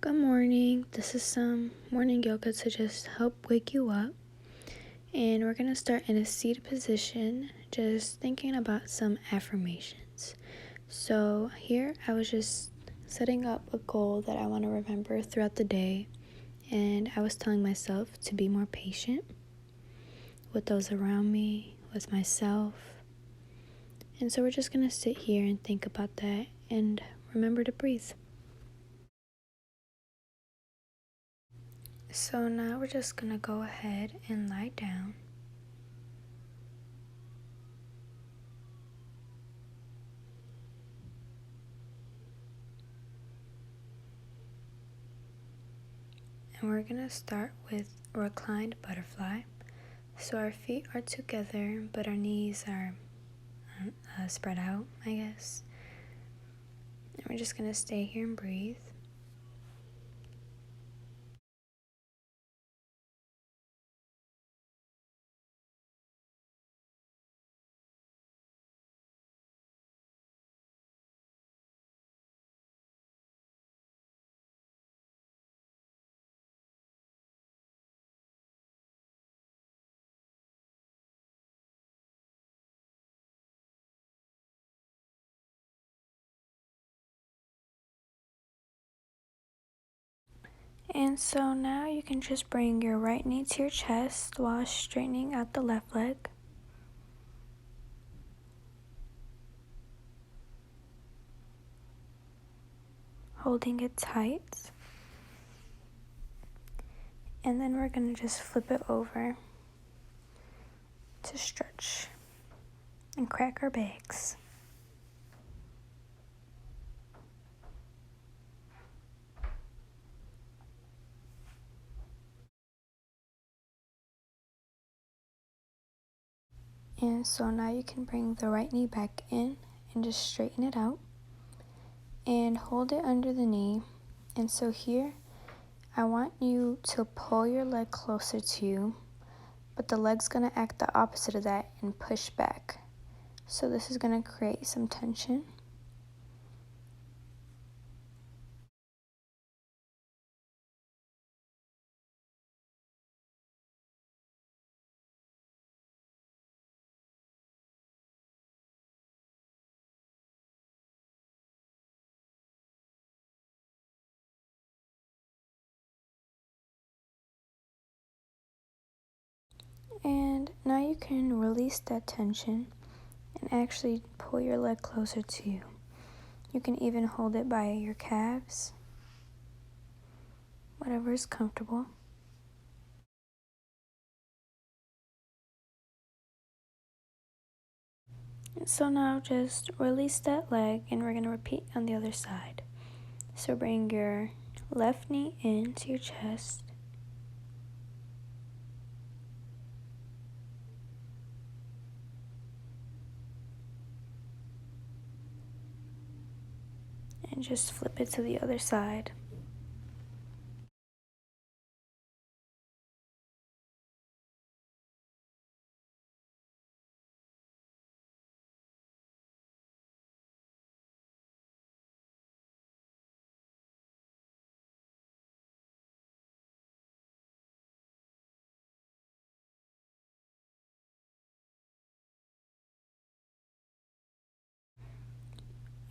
Good morning. This is some morning yoga to just help wake you up. And we're going to start in a seated position, just thinking about some affirmations. So, here I was just setting up a goal that I want to remember throughout the day. And I was telling myself to be more patient with those around me, with myself. And so, we're just going to sit here and think about that and remember to breathe. So now we're just going to go ahead and lie down. And we're going to start with reclined butterfly. So our feet are together, but our knees are spread out, I guess. And we're just going to stay here and breathe. And so now you can just bring your right knee to your chest while straightening out the left leg. Holding it tight. And then we're going to just flip it over to stretch and crack our backs. And so now you can bring the right knee back in and just straighten it out and hold it under the knee. And so here, I want you to pull your leg closer to you, but the leg's going to act the opposite of that and push back. So this is going to create some tension. And now you can release that tension and actually pull your leg closer to you. You can even hold it by your calves, whatever is comfortable. And so now just release that leg and we're going to repeat on the other side. So bring your left knee into your chest. And just flip it to the other side.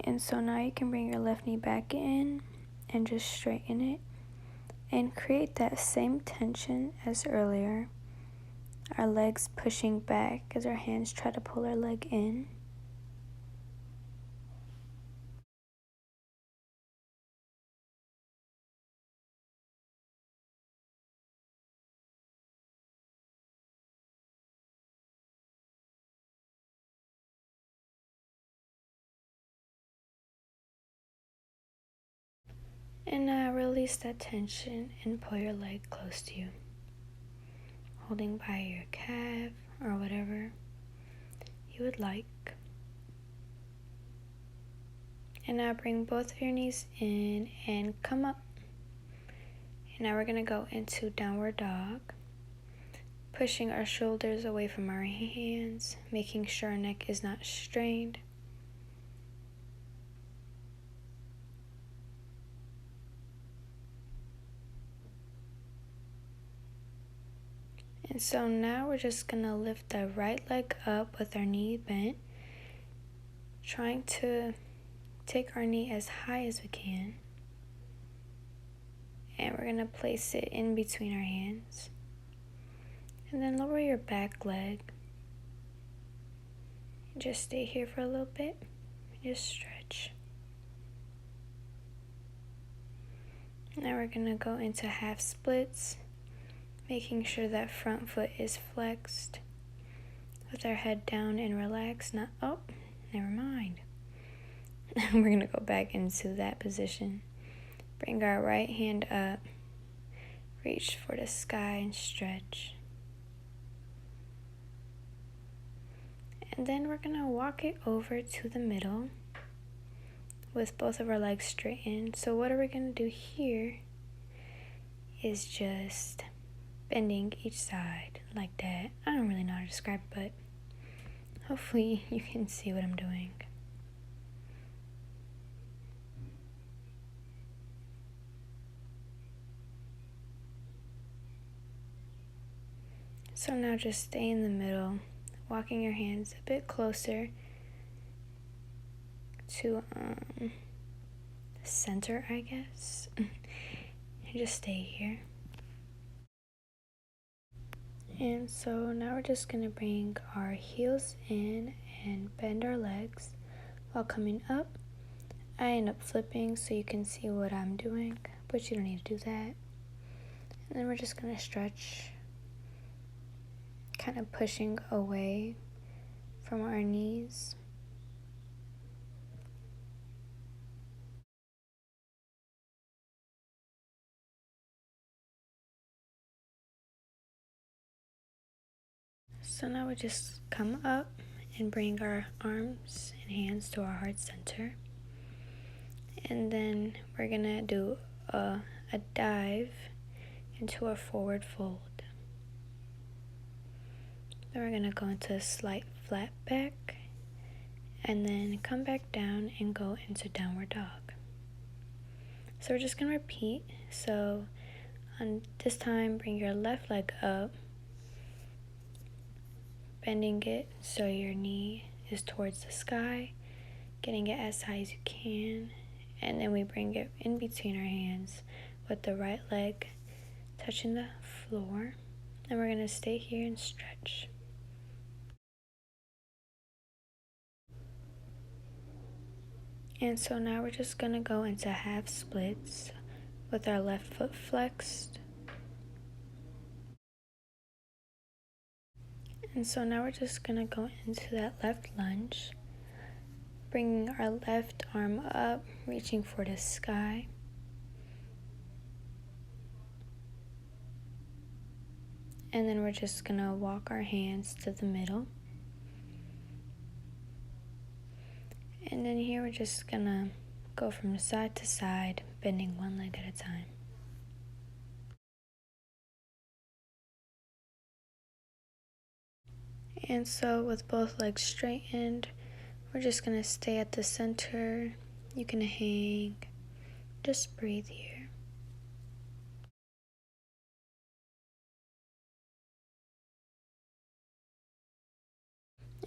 And so now you can bring your left knee back in and just straighten it and create that same tension as earlier. Our legs pushing back as our hands try to pull our leg in. And now release that tension and pull your leg close to you, holding by your calf or whatever you would like. And now bring both of your knees in and come up. And now we're going to go into downward dog, pushing our shoulders away from our hands, making sure our neck is not strained. And so now we're just gonna lift the right leg up with our knee bent, trying to take our knee as high as we can. And we're gonna place it in between our hands. And then lower your back leg. Just stay here for a little bit. Just stretch. Now we're gonna go into half splits, making sure that front foot is flexed with our head down and relaxed. Not, oh, never mind. We're gonna go back into that position. Bring our right hand up, reach for the sky and stretch. And then we're gonna walk it over to the middle with both of our legs straightened. So what are we gonna do here is just bending each side like that. I don't really know how to describe it, but hopefully you can see what I'm doing. So now just stay in the middle, walking your hands a bit closer to the center, I guess. And just stay here. And so now we're just gonna bring our heels in and bend our legs while coming up. I end up flipping so you can see what I'm doing, but you don't need to do that. And then we're just gonna stretch, kind of pushing away from our knees. So now we just come up and bring our arms and hands to our heart center. And then we're gonna do a dive into a forward fold. Then we're gonna go into a slight flat back and then come back down and go into downward dog. So we're just gonna repeat. So on this time, bring your left leg up, bending it so your knee is towards the sky, getting it as high as you can, and then we bring it in between our hands with the right leg touching the floor, and we're gonna stay here and stretch. And so now we're just gonna go into half splits with our left foot flexed. And so now we're just gonna go into that left lunge, bringing our left arm up, reaching for the sky. And then we're just gonna walk our hands to the middle. And then here we're just gonna go from side to side, bending one leg at a time. And so with both legs straightened, we're just gonna stay at the center. You can hang, just breathe here.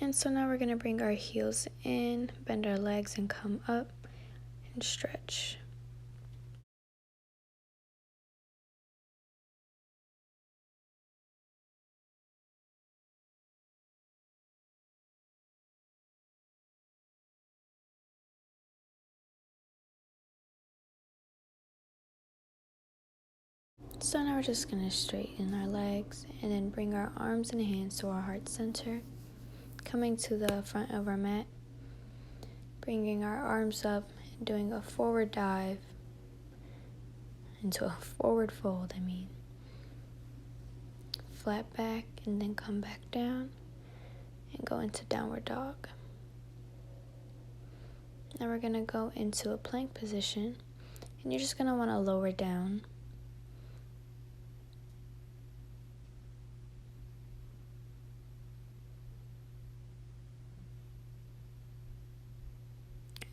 And so now we're gonna bring our heels in, bend our legs and come up and stretch. So now we're just gonna straighten our legs and then bring our arms and hands to our heart center, coming to the front of our mat, bringing our arms up and doing a forward dive into a forward fold, flat back and then come back down and go into downward dog. Now we're gonna go into a plank position, and you're just gonna wanna lower down.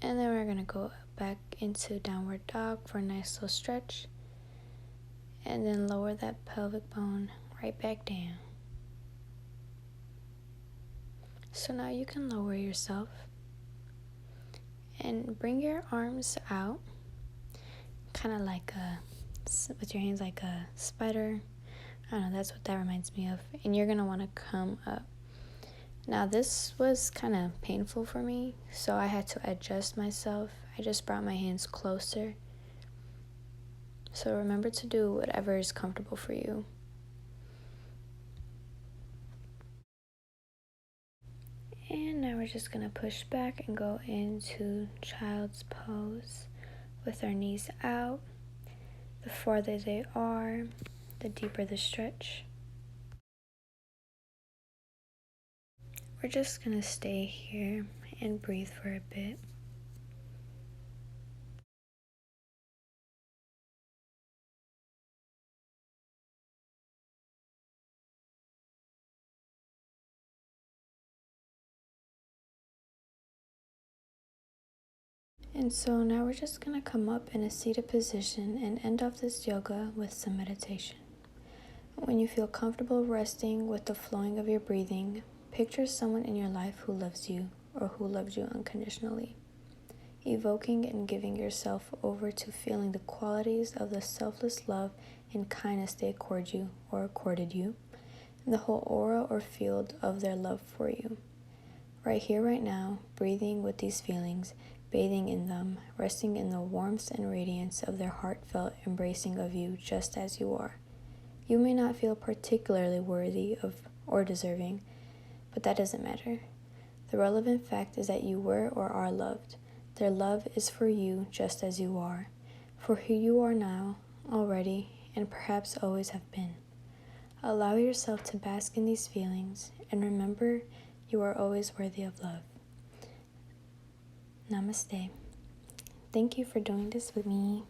And then we're gonna go back into downward dog for a nice little stretch. And then lower that pelvic bone right back down. So now you can lower yourself and bring your arms out, kind of like with your hands like a spider. I don't know, that's what that reminds me of. And you're going to want to come up. Now, this was kind of painful for me, so I had to adjust myself. I just brought my hands closer. So remember to do whatever is comfortable for you. And now we're just going to push back and go into child's pose with our knees out. The farther they are, the deeper the stretch. We're just going to stay here and breathe for a bit. And so now we're just going to come up in a seated position and end off this yoga with some meditation. When you feel comfortable resting with the flowing of your breathing, picture someone in your life who loves you or who loves you unconditionally. Evoking and giving yourself over to feeling the qualities of the selfless love and kindness they accord you or accorded you, and the whole aura or field of their love for you. Right here, right now, breathing with these feelings, bathing in them, resting in the warmth and radiance of their heartfelt embracing of you just as you are. You may not feel particularly worthy of or deserving, but that doesn't matter. The relevant fact is that you were or are loved. Their love is for you just as you are, for who you are now, already, and perhaps always have been. Allow yourself to bask in these feelings, and remember, you are always worthy of love. Namaste. Thank you for doing this with me.